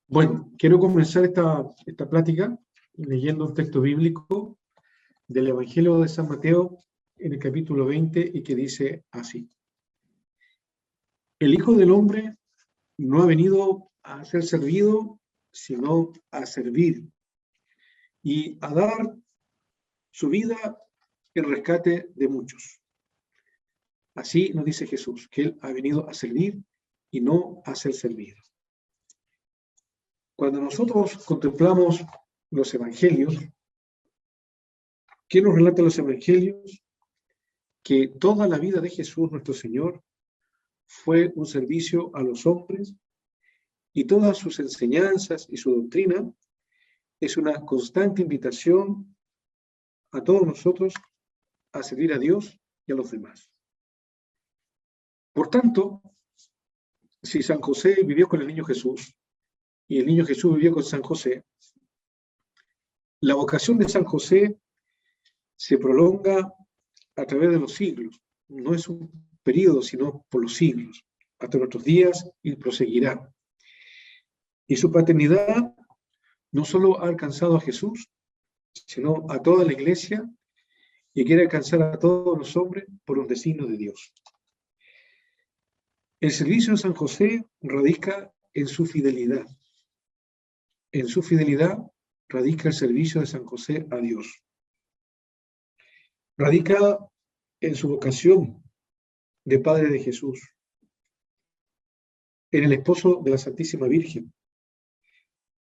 Bueno, quiero comenzar esta plática leyendo un texto bíblico del Evangelio de San Mateo en el capítulo 20 y que dice así: El Hijo del Hombre no ha venido a ser servido, sino a servir y a dar su vida en rescate de muchos. Así nos dice Jesús, que Él ha venido a servir y no a ser servido. Cuando nosotros contemplamos los evangelios, ¿qué nos relatan los evangelios? Que toda la vida de Jesús, nuestro Señor, fue un servicio a los hombres y todas sus enseñanzas y su doctrina es una constante invitación a todos nosotros a servir a Dios y a los demás. Por tanto, si San José vivió con el niño Jesús y el niño Jesús vivió con San José, la vocación de San José se prolonga a través de los siglos. No es un periodo, sino por los siglos, hasta nuestros días, y proseguirá. Y su paternidad no solo ha alcanzado a Jesús, sino a toda la iglesia, y quiere alcanzar a todos los hombres por un designio de Dios. El servicio de San José radica en su fidelidad. En su fidelidad radica el servicio de San José a Dios. Radica en su vocación de padre de Jesús, en el esposo de la Santísima Virgen.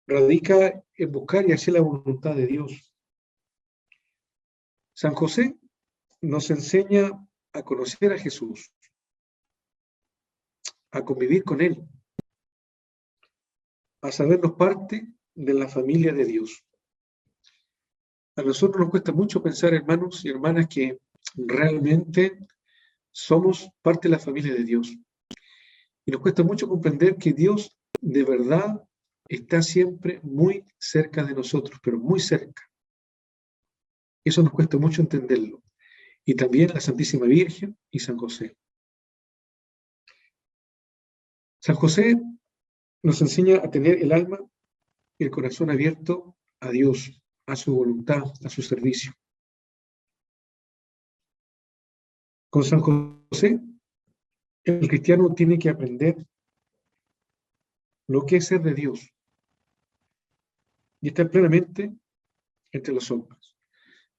Radica en buscar y hacer la voluntad de Dios. San José nos enseña a conocer a Jesús, a convivir con Él, a sabernos parte de la familia de Dios. A nosotros nos cuesta mucho pensar, hermanos y hermanas, que realmente somos parte de la familia de Dios. Y nos cuesta mucho comprender que Dios de verdad está siempre muy cerca de nosotros, pero muy cerca. Eso nos cuesta mucho entenderlo. Y también la Santísima Virgen y San José. San José nos enseña a tener el alma y el corazón abierto a Dios, a su voluntad, a su servicio. Con San José, el cristiano tiene que aprender lo que es ser de Dios y estar plenamente entre los hombres.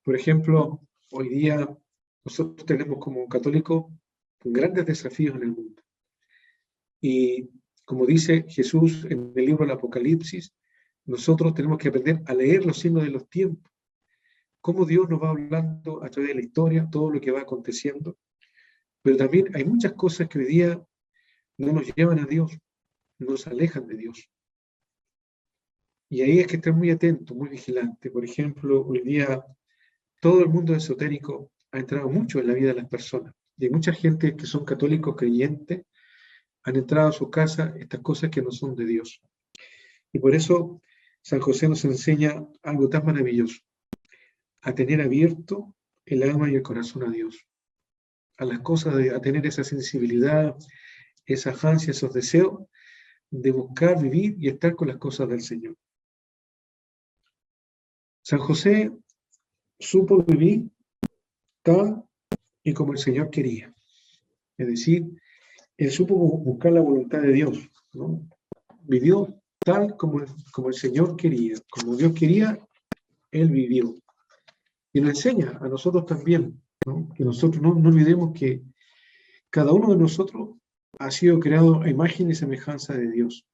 Por ejemplo, hoy día nosotros tenemos como católicos grandes desafíos en el mundo. Y como dice Jesús en el libro del Apocalipsis, nosotros tenemos que aprender a leer los signos de los tiempos, cómo Dios nos va hablando a través de la historia, todo lo que va aconteciendo. Pero también hay muchas cosas que hoy día no nos llevan a Dios, nos alejan de Dios. Y ahí es que estar muy atento, muy vigilante. Por ejemplo, hoy día todo el mundo esotérico ha entrado mucho en la vida de las personas. Y hay mucha gente que son católicos creyentes, han entrado a su casa estas cosas que no son de Dios. Y por eso San José nos enseña algo tan maravilloso: a tener abierto el alma y el corazón a Dios, a las cosas, a tener esa sensibilidad, esa ansia, esos deseos de buscar, vivir y estar con las cosas del Señor. San José supo vivir tal y como el Señor quería. Es decir, él supo buscar la voluntad de Dios, ¿no? Vivió tal como el Señor quería. Como Dios quería, él vivió. Y nos enseña a nosotros también, ¿no? Que nosotros no olvidemos que cada uno de nosotros ha sido creado a imagen y semejanza de Dios.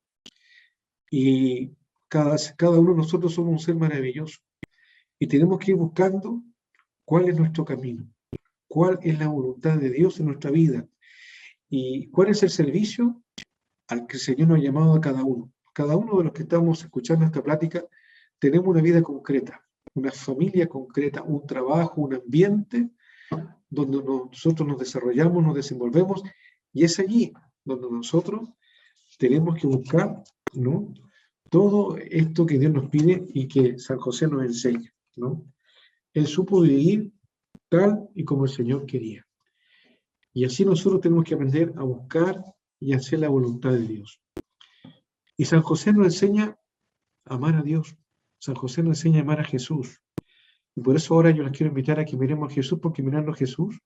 Y cada uno de nosotros somos un ser maravilloso. Y tenemos que ir buscando cuál es nuestro camino, cuál es la voluntad de Dios en nuestra vida y cuál es el servicio al que el Señor nos ha llamado a cada uno. Cada uno de los que estamos escuchando esta plática tenemos una vida concreta, una familia concreta, un trabajo, un ambiente donde nosotros nos desarrollamos, nos desenvolvemos, y es allí donde nosotros tenemos que buscar, ¿no?, todo esto que Dios nos pide y que San José nos enseña, ¿no? Él supo vivir tal y como el Señor quería. Y así nosotros tenemos que aprender a buscar y hacer la voluntad de Dios. Y San José nos enseña a amar a Dios. San José nos enseña a amar a Jesús. Y por eso ahora yo les quiero invitar a que miremos a Jesús, porque mirando a Jesús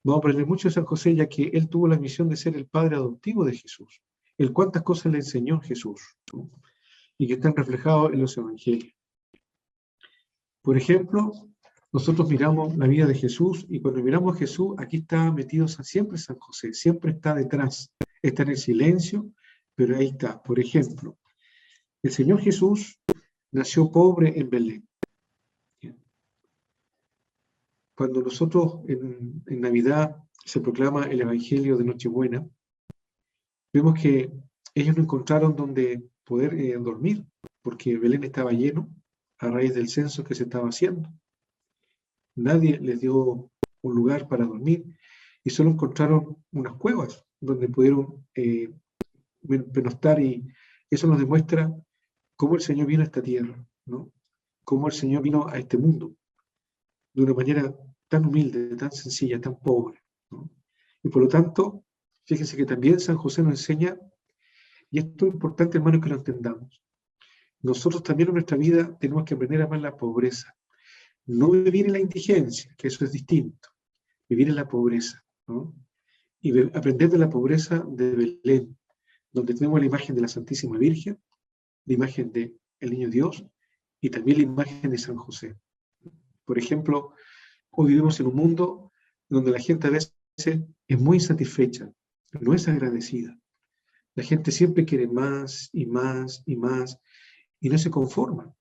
vamos a aprender mucho de San José, ya que él tuvo la misión de ser el padre adoptivo de Jesús. Él cuántas cosas le enseñó Jesús, ¿no? Y que están reflejados en los evangelios. Por ejemplo, nosotros miramos la vida de Jesús y cuando miramos a Jesús, aquí está metido siempre San José, siempre está detrás, está en el silencio, pero ahí está. Por ejemplo, el Señor Jesús nació pobre en Belén. Cuando nosotros en Navidad se proclama el Evangelio de Nochebuena, vemos que ellos no encontraron donde poder dormir, porque Belén estaba lleno a raíz del censo que se estaba haciendo. Nadie les dio un lugar para dormir y solo encontraron unas cuevas donde pudieron pernoctar, y eso nos demuestra cómo el Señor vino a esta tierra, ¿no? Cómo el Señor vino a este mundo de una manera tan humilde, tan sencilla, tan pobre, ¿no? Y por lo tanto, fíjense que también San José nos enseña, y esto es importante, hermanos, que lo entendamos. Nosotros también en nuestra vida tenemos que aprender a amar la pobreza. No vivir en la indigencia, que eso es distinto. Vivir en la pobreza, ¿no? Y aprender de la pobreza de Belén, donde tenemos la imagen de la Santísima Virgen, la imagen del Niño Dios y también la imagen de San José. Por ejemplo, hoy vivimos en un mundo donde la gente a veces es muy insatisfecha, no es agradecida. La gente siempre quiere más y más y más y no se conforma.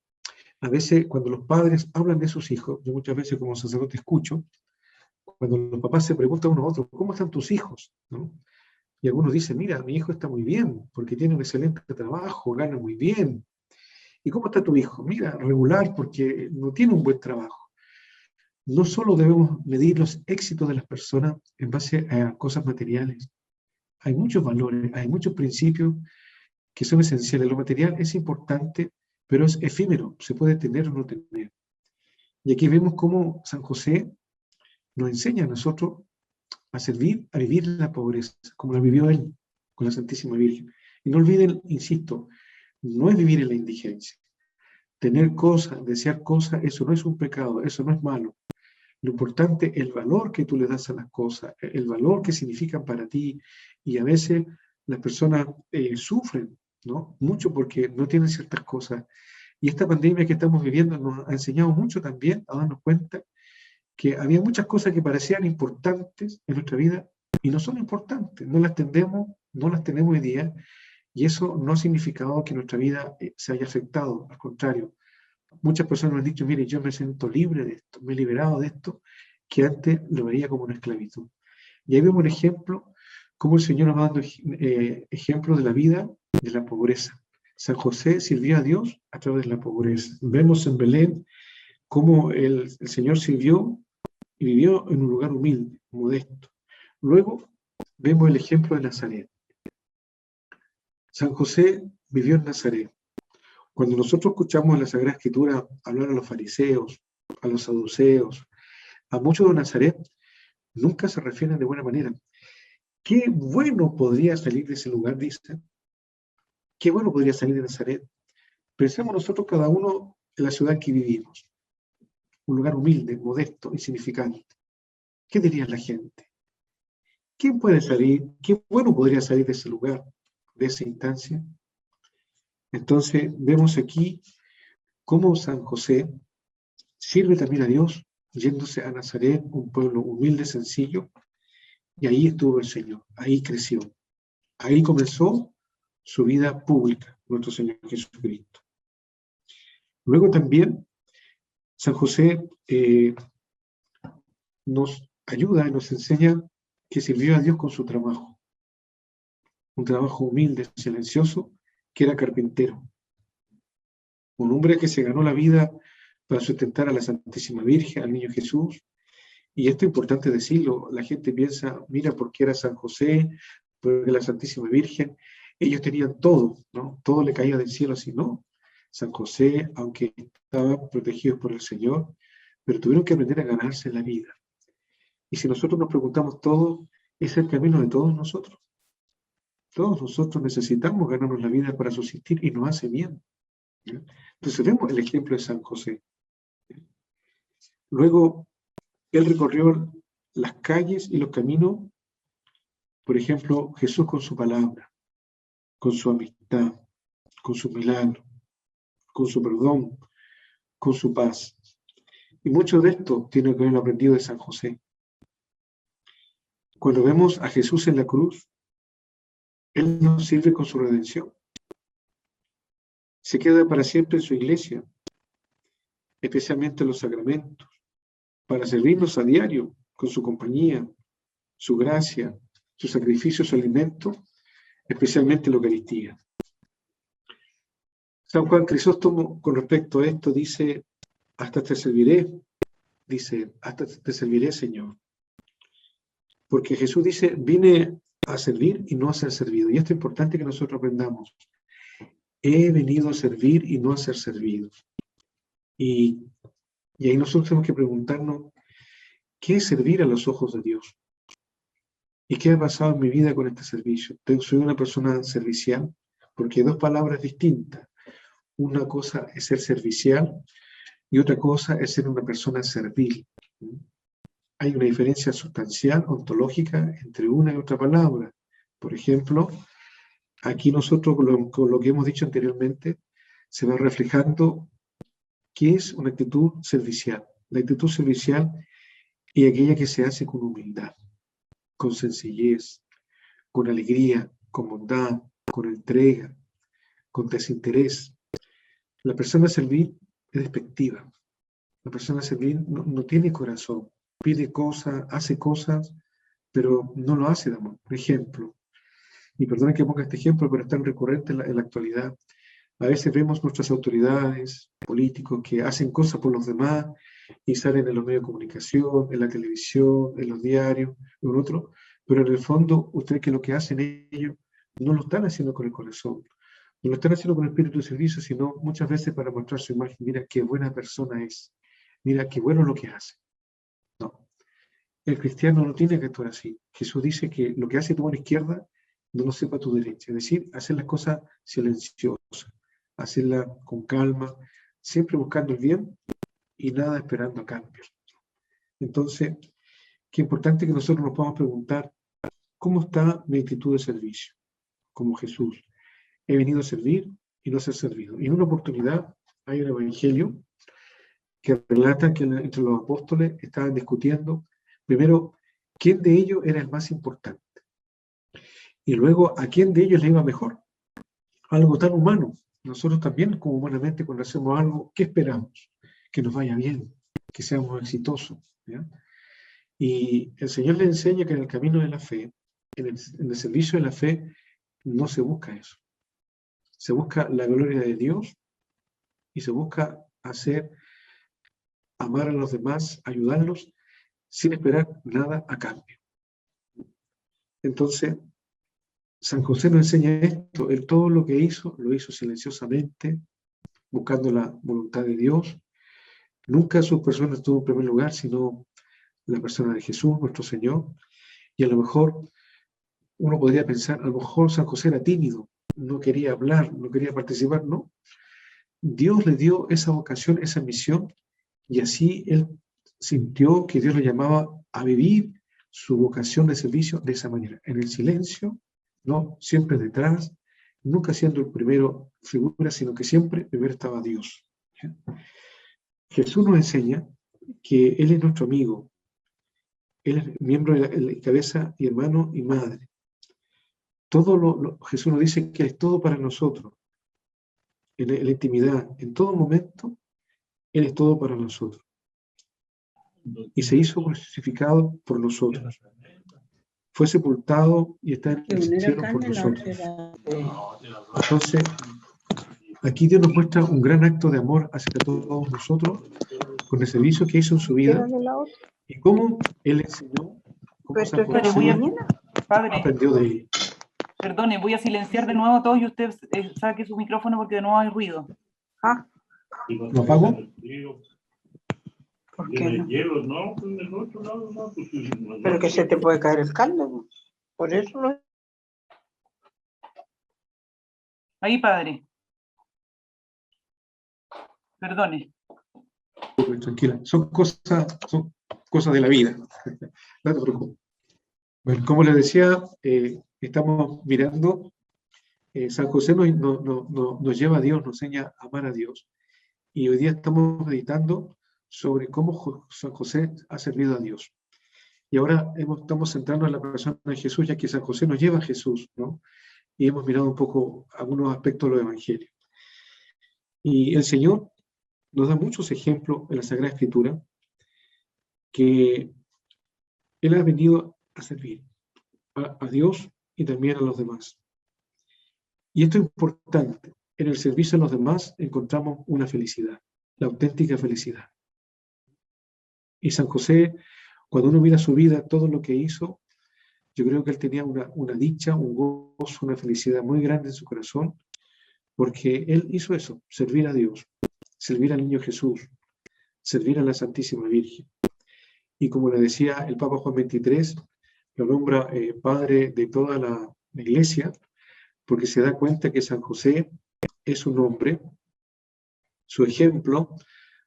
A veces cuando los padres hablan de sus hijos, yo muchas veces como sacerdote escucho, cuando los papás se preguntan uno a otro, ¿cómo están tus hijos? ¿No? Y algunos dicen, mira, mi hijo está muy bien, porque tiene un excelente trabajo, gana muy bien. ¿Y cómo está tu hijo? Mira, regular, porque no tiene un buen trabajo. No solo debemos medir los éxitos de las personas en base a cosas materiales. Hay muchos valores, hay muchos principios que son esenciales. Lo material es importante, pero es efímero, se puede tener o no tener. Y aquí vemos cómo San José nos enseña a nosotros a servir, a vivir la pobreza, como la vivió él con la Santísima Virgen. Y no olviden, insisto, no es vivir en la indigencia. Tener cosas, desear cosas, eso no es un pecado, eso no es malo. Lo importante es el valor que tú le das a las cosas, el valor que significan para ti. Y a veces las personas sufren, ¿no? Mucho porque no tienen ciertas cosas. Y esta pandemia que estamos viviendo nos ha enseñado mucho también a darnos cuenta que había muchas cosas que parecían importantes en nuestra vida y no son importantes, no las tenemos, no las tenemos hoy día, y eso no ha significado que nuestra vida se haya afectado, al contrario. Muchas personas me han dicho, mire, yo me siento libre de esto, me he liberado de esto, que antes lo veía como una esclavitud. Y ahí vemos un ejemplo, cómo el Señor nos va dando ejemplos de la vida, de la pobreza. San José sirvió a Dios a través de la pobreza. Vemos en Belén cómo el Señor sirvió y vivió en un lugar humilde, modesto. Luego vemos el ejemplo de Nazaret. San José vivió en Nazaret. Cuando nosotros escuchamos en la Sagrada Escritura hablar a los fariseos, a los saduceos, a muchos de Nazaret, nunca se refieren de buena manera. Qué bueno podría salir de ese lugar, dicen. Qué bueno podría salir de Nazaret. Pensemos nosotros cada uno en la ciudad que vivimos. Un lugar humilde, modesto, insignificante. ¿Qué diría la gente? ¿Quién puede salir? ¿Qué bueno podría salir de ese lugar, de esa instancia? Entonces vemos aquí cómo San José sirve también a Dios, yéndose a Nazaret, un pueblo humilde, sencillo, y ahí estuvo el Señor, ahí creció, ahí comenzó su vida pública, nuestro Señor Jesucristo. Luego también San José nos ayuda y nos enseña que sirvió a Dios con su trabajo, un trabajo humilde, silencioso, que era carpintero. Un hombre que se ganó la vida para sustentar a la Santísima Virgen, al Niño Jesús. Y esto es importante decirlo, la gente piensa, mira, ¿por qué era San José? Porque la Santísima Virgen, ellos tenían todo, ¿no? Todo le caía del cielo, así no. San José, aunque estaban protegidos por el Señor, pero tuvieron que aprender a ganarse la vida. Y si nosotros nos preguntamos todo, es el camino de todos nosotros. Todos nosotros necesitamos ganarnos la vida para subsistir y nos hace bien. ¿Ya? Entonces vemos el ejemplo de San José. Luego, él recorrió las calles y los caminos, por ejemplo, Jesús con su palabra, con su amistad, con su milagro, con su perdón, con su paz. Y mucho de esto tiene que haber aprendido de San José. Cuando vemos a Jesús en la cruz, Él nos sirve con su redención. Se queda para siempre en su iglesia, especialmente en los sacramentos, para servirnos a diario con su compañía, su gracia, su sacrificio, su alimento, especialmente la Eucaristía. San Juan Crisóstomo, con respecto a esto, dice, hasta te serviré, Señor. Porque Jesús dice, vine a servir y no a ser servido. Y esto es importante que nosotros aprendamos. He venido a servir y no a ser servido. Y ahí nosotros tenemos que preguntarnos, ¿qué es servir a los ojos de Dios? ¿Y qué ha pasado en mi vida con este servicio? ¿Soy una persona servicial? Porque hay dos palabras distintas. Una cosa es ser servicial y otra cosa es ser una persona servil. Hay una diferencia sustancial, ontológica, entre una y otra palabra. Por ejemplo, aquí nosotros, con lo que hemos dicho anteriormente, se va reflejando qué es una actitud servicial. La actitud servicial es aquella que se hace con humildad, con sencillez, con alegría, con bondad, con entrega, con desinterés. La persona servil es despectiva. La persona servil no tiene corazón, pide cosas, hace cosas, pero no lo hace de amor. Por ejemplo, y perdona que ponga este ejemplo, pero es tan recurrente en la actualidad. A veces vemos nuestras autoridades, políticos, que hacen cosas por los demás y salen en los medios de comunicación, en la televisión, en los diarios, en otro, pero en el fondo, ustedes que lo que hacen ellos no lo están haciendo con el corazón, no lo están haciendo con el espíritu de servicio, sino muchas veces para mostrar su imagen. Mira qué buena persona es, mira qué bueno lo que hace. No, el cristiano no tiene que actuar así. Jesús dice que lo que hace tu mano izquierda no lo sepa tu derecha, es decir, hacer las cosas silenciosas, hacerlas con calma, siempre buscando el bien y nada esperando a cambio. Entonces, qué importante que nosotros nos podamos preguntar, ¿cómo está mi actitud de servicio? Como Jesús, he venido a servir y no a ser servido. Y en una oportunidad hay un evangelio que relata que entre los apóstoles estaban discutiendo, primero, quién de ellos era el más importante. Y luego, a quién de ellos le iba mejor. Algo tan humano. Nosotros también, como humanamente, cuando hacemos algo, ¿qué esperamos? Que nos vaya bien, que seamos exitosos. ¿Ya? Y el Señor le enseña que en el camino de la fe, en el servicio de la fe, no se busca eso. Se busca la gloria de Dios y se busca amar a los demás, ayudarlos, sin esperar nada a cambio. Entonces, San José nos enseña esto. Él todo lo que hizo, lo hizo silenciosamente, buscando la voluntad de Dios. Nunca su persona estuvo en primer lugar, sino la persona de Jesús, nuestro Señor. Y a lo mejor uno podría pensar, a lo mejor San José era tímido, no quería hablar, no quería participar, no. Dios le dio esa vocación, esa misión, y así él sintió que Dios lo llamaba a vivir su vocación de servicio de esa manera, en el silencio, no siempre detrás, nunca siendo el primero figura, sino que siempre primero estaba Dios. ¿Ya? Jesús nos enseña que Él es nuestro amigo, Él es miembro de la cabeza y hermano y madre. Jesús nos dice que es todo para nosotros, en la intimidad, en todo momento, Él es todo para nosotros. Y se hizo crucificado por nosotros. Fue sepultado y está en el cielo por nosotros. Entonces, aquí Dios nos muestra un gran acto de amor hacia todos nosotros, con el servicio que hizo en su vida, y cómo Él enseñó, cómo San José aprendió de él. Perdone, voy a silenciar de nuevo a todos y usted saque su micrófono porque de nuevo hay ruido. ¿Ah? ¿Lo apago? ¿Por qué no? Pero que se te puede caer el caldo, por eso no. Ahí, padre. Perdone. Tranquila, son cosas de la vida. No te preocupes. Bueno, como les decía, estamos mirando, San José nos lleva a Dios, nos enseña a amar a Dios. Y hoy día estamos meditando sobre cómo San José ha servido a Dios. Y ahora estamos centrando en la persona de Jesús, ya que San José nos lleva a Jesús, ¿no? Y hemos mirado un poco algunos aspectos de los evangelios. Y el Señor nos da muchos ejemplos en la Sagrada Escritura que Él ha venido a servir a Dios y también a los demás. Y esto es importante. En el servicio a los demás encontramos una felicidad, la auténtica felicidad. Y San José, cuando uno mira su vida, todo lo que hizo, yo creo que él tenía una dicha, un gozo, una felicidad muy grande en su corazón, porque él hizo eso, servir a Dios, servir al niño Jesús, servir a la Santísima Virgen. Y como le decía el Papa Juan XXIII, lo nombra padre de toda la Iglesia, porque se da cuenta que San José es un hombre, su ejemplo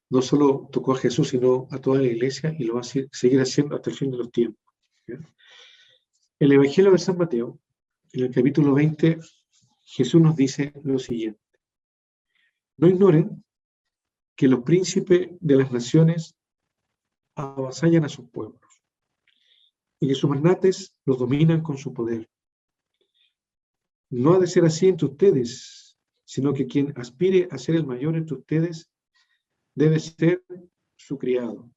no solo tocó a Jesús, sino a toda la Iglesia, y lo va a seguir haciendo hasta el fin de los tiempos. El Evangelio de San Mateo, en el capítulo 20, Jesús nos dice lo siguiente: no ignoren que los príncipes de las naciones avasallan a sus pueblos, y que sus magnates los dominan con su poder. No ha de ser así entre ustedes, sino que quien aspire a ser el mayor entre ustedes debe ser su criado,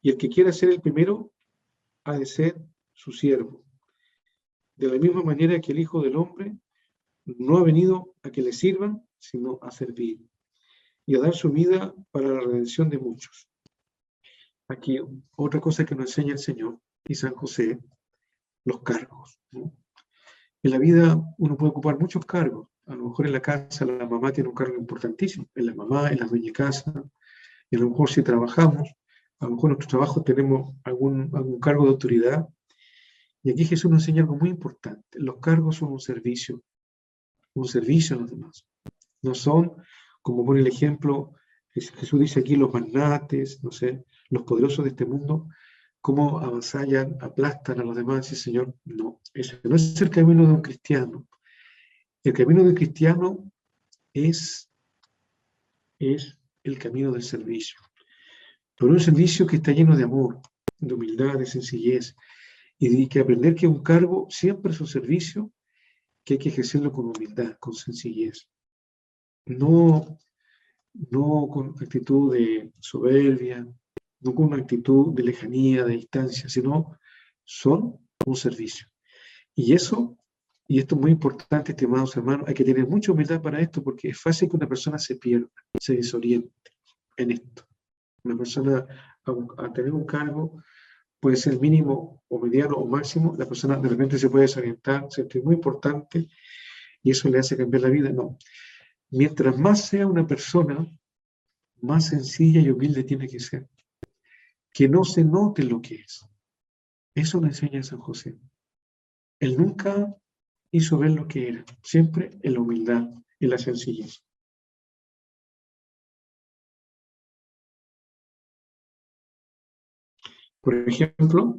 y el que quiera ser el primero ha de ser su siervo. De la misma manera que el Hijo del Hombre no ha venido a que le sirvan, sino a servir, y a dar su vida para la redención de muchos. Aquí otra cosa que nos enseña el Señor y San José, los cargos, ¿no? En la vida uno puede ocupar muchos cargos. A lo mejor en la casa la mamá tiene un cargo importantísimo, en la mamá, en la dueña de casa, y a lo mejor si trabajamos, a lo mejor en nuestro trabajo tenemos algún cargo de autoridad. Y aquí Jesús nos enseña algo muy importante: los cargos son un servicio a los demás. No son, como pone el ejemplo, Jesús dice aquí, los magnates, no sé, los poderosos de este mundo, cómo avasallan, aplastan a los demás. Y Señor, no, ese no es el camino de un cristiano. El camino de un cristiano es el camino del servicio, pero un servicio que está lleno de amor, de humildad, de sencillez, y de que aprender que un cargo siempre es un servicio que hay que ejercerlo con humildad, con sencillez. No con actitud de soberbia, no con una actitud de lejanía, de distancia, sino son un servicio. Y esto es muy importante, estimados hermanos, hay que tener mucha humildad para esto, porque es fácil que una persona se pierda, se desoriente en esto. Una persona, al tener un cargo, puede ser mínimo o mediano o máximo, la persona de repente se puede desorientar, es muy importante, y eso le hace cambiar la vida. No. Mientras más sea una persona, más sencilla y humilde tiene que ser. Que no se note lo que es. Eso nos enseña San José. Él nunca hizo ver lo que era, siempre en la humildad, en la sencillez. Por ejemplo,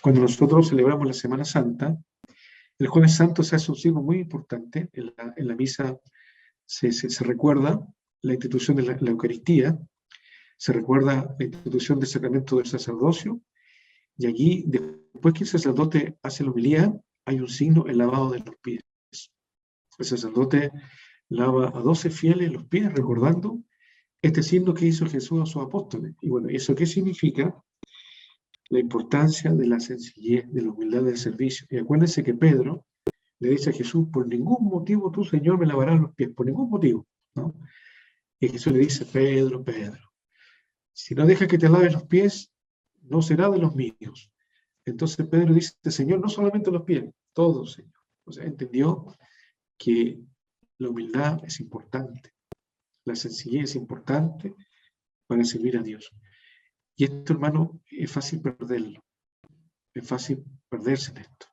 cuando nosotros celebramos la Semana Santa, el Jueves Santo se hace un signo muy importante. En la misa se recuerda la institución de la Eucaristía, se recuerda la institución del sacramento del sacerdocio, y allí, después que el sacerdote hace la homilía, hay un signo, el lavado de los pies. El sacerdote lava a 12 fieles los pies, recordando este signo que hizo Jesús a sus apóstoles. Y bueno, ¿eso qué significa? La importancia de la sencillez, de la humildad del servicio. Y acuérdense que Pedro le dice a Jesús: por ningún motivo tú, Señor, me lavarás los pies, por ningún motivo, ¿no? Y Jesús le dice: Pedro, si no dejas que te laves los pies, no será de los míos. Entonces Pedro dice: Señor, no solamente los pies, todos, Señor. O sea, entendió que la humildad es importante, la sencillez es importante para servir a Dios. Y esto, hermano, es fácil perderlo, es fácil perderse en esto.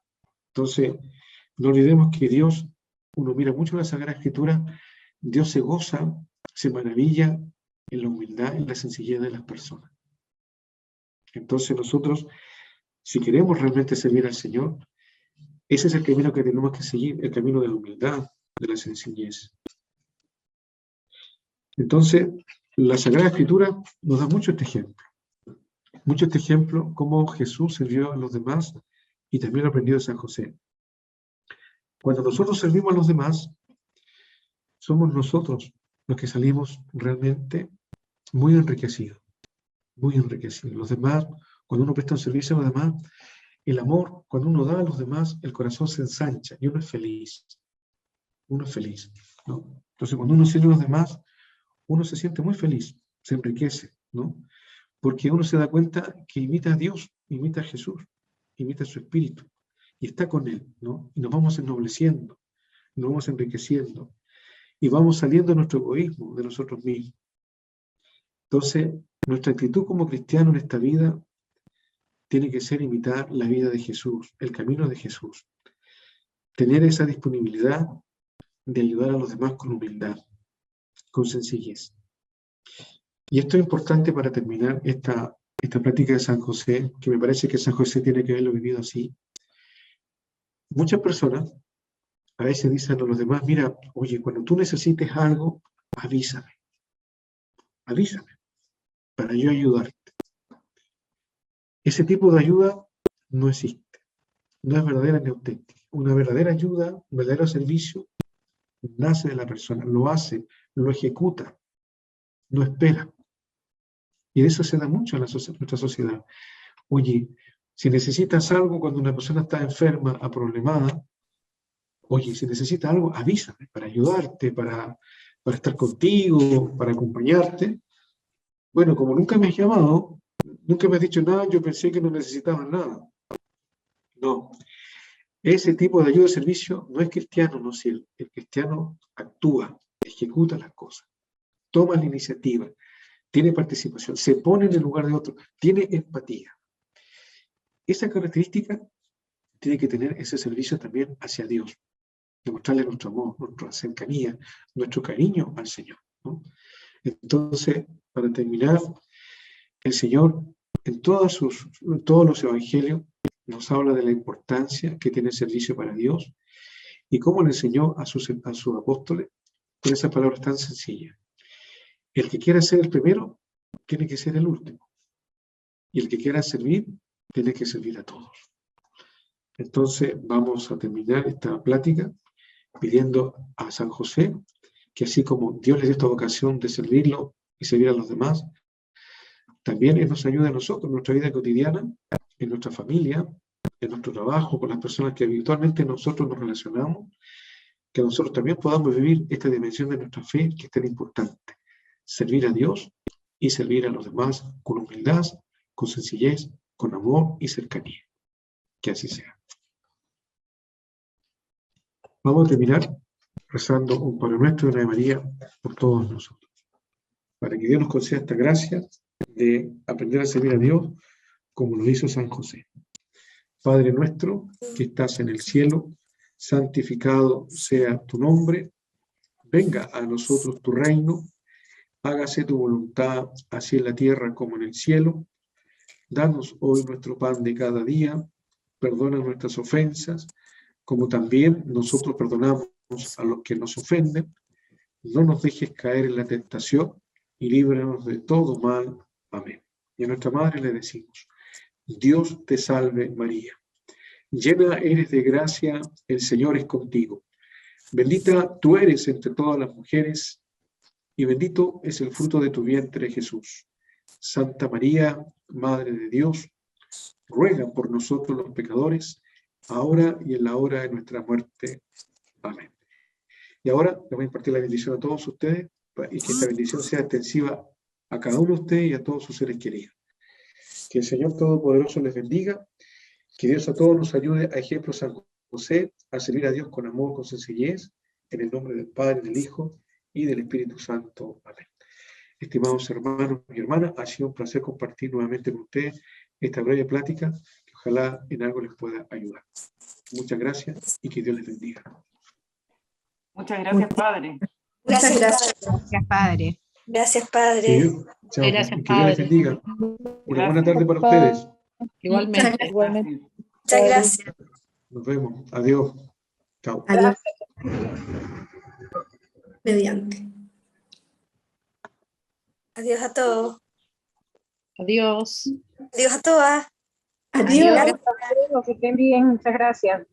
Entonces, no olvidemos que Dios uno mira mucho la Sagrada Escritura, Dios se goza, se maravilla en la humildad, en la sencillez de las personas. Entonces nosotros, si queremos realmente servir al Señor, ese es el camino que tenemos que seguir, el camino de la humildad, de la sencillez. Entonces, la Sagrada Escritura nos da mucho este ejemplo, cómo Jesús sirvió a los demás y también aprendió de San José. Cuando nosotros servimos a los demás, somos nosotros los que salimos realmente muy enriquecidos, muy enriquecidos. Los demás, cuando uno presta un servicio a los demás, el amor, cuando uno da a los demás, el corazón se ensancha y uno es feliz, ¿no? Entonces, cuando uno sirve a los demás, uno se siente muy feliz, se enriquece, ¿no? Porque uno se da cuenta que imita a Dios, imita a Jesús, imita a su Espíritu, y está con Él, ¿no? Y nos vamos ennobleciendo, nos vamos enriqueciendo, y vamos saliendo de nuestro egoísmo, de nosotros mismos. Entonces, nuestra actitud como cristianos en esta vida tiene que ser imitar la vida de Jesús, el camino de Jesús. Tener esa disponibilidad de ayudar a los demás con humildad, con sencillez. Y esto es importante para terminar esta práctica de San José, que me parece que San José tiene que haberlo vivido así. Muchas personas a veces dicen a los demás, mira, oye, cuando tú necesites algo, avísame, para yo ayudarte. Ese tipo de ayuda no existe, no es verdadera ni auténtica. Una verdadera ayuda, un verdadero servicio, nace de la persona, lo hace, lo ejecuta, no espera. Y de eso se da mucho en nuestra sociedad. Oye, si necesitas algo cuando una persona está enferma, aproblemada, oye, si necesitas algo, avísame para ayudarte, para estar contigo, para acompañarte. Bueno, como nunca me has llamado, nunca me has dicho nada, yo pensé que no necesitabas nada. No. Ese tipo de ayuda de servicio no es cristiano, no es cierto. El cristiano actúa, ejecuta las cosas, toma la iniciativa, tiene participación, se pone en el lugar de otro, tiene empatía. Esa característica tiene que tener ese servicio también hacia Dios, demostrarle nuestro amor, nuestra cercanía, nuestro cariño al Señor, ¿no? Entonces, para terminar, el Señor en todos los evangelios nos habla de la importancia que tiene el servicio para Dios y cómo le enseñó a sus apóstoles con esas palabras tan sencillas. El que quiera ser el primero, tiene que ser el último. Y el que quiera servir, tiene que servir a todos. Entonces, vamos a terminar esta plática pidiendo a San José que así como Dios le dio esta vocación de servirlo y servir a los demás, también Él nos ayude a nosotros en nuestra vida cotidiana, en nuestra familia, en nuestro trabajo, con las personas que habitualmente nosotros nos relacionamos, que nosotros también podamos vivir esta dimensión de nuestra fe que es tan importante. Servir a Dios y servir a los demás con humildad, con sencillez, con amor y cercanía. Que así sea. Vamos a terminar rezando un Padre Nuestro y una Ave María por todos nosotros, para que Dios nos conceda esta gracia de aprender a servir a Dios como lo hizo San José. Padre nuestro que estás en el cielo, santificado sea tu nombre, venga a nosotros tu reino, hágase tu voluntad, así en la tierra como en el cielo. Danos hoy nuestro pan de cada día, perdona nuestras ofensas, como también nosotros perdonamos a los que nos ofenden. No nos dejes caer en la tentación y líbranos de todo mal. Amén. Y a nuestra Madre le decimos, Dios te salve María, llena eres de gracia, el Señor es contigo. Bendita tú eres entre todas las mujeres, y bendito es el fruto de tu vientre, Jesús. Santa María, Madre de Dios, ruega por nosotros los pecadores, ahora y en la hora de nuestra muerte. Amén. Y ahora le voy a impartir la bendición a todos ustedes, y que esta bendición sea extensiva a cada uno de ustedes y a todos sus seres queridos. Que el Señor Todopoderoso les bendiga, que Dios a todos nos ayude a ejemplo San José, a servir a Dios con amor, con sencillez, en el nombre del Padre, del Hijo y del Espíritu Santo. Amén. Estimados hermanos y hermanas, ha sido un placer compartir nuevamente con ustedes esta breve plática, que ojalá en algo les pueda ayudar. Muchas gracias y que Dios les bendiga. Muchas gracias, Padre. Muchas gracias. Gracias, Padre. Gracias, Que Padre. Dios, chao, Gracias, que Dios les Padre. bendiga. Una buena tarde para ustedes. Igualmente. Gracias. Muchas gracias. Nos vemos. Adiós. Chao. Adiós. Mediante. Adiós a todos. Adiós. Adiós a todas. Adiós. Gracias. Que estén bien, muchas gracias.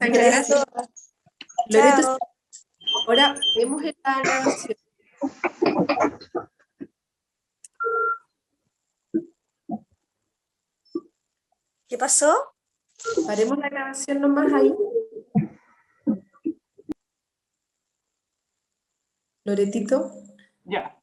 Adiós a todas. Loreto, Chao. ahora vemos la grabación. ¿Qué pasó? Paremos la grabación nomás ahí. Loretito. Ya.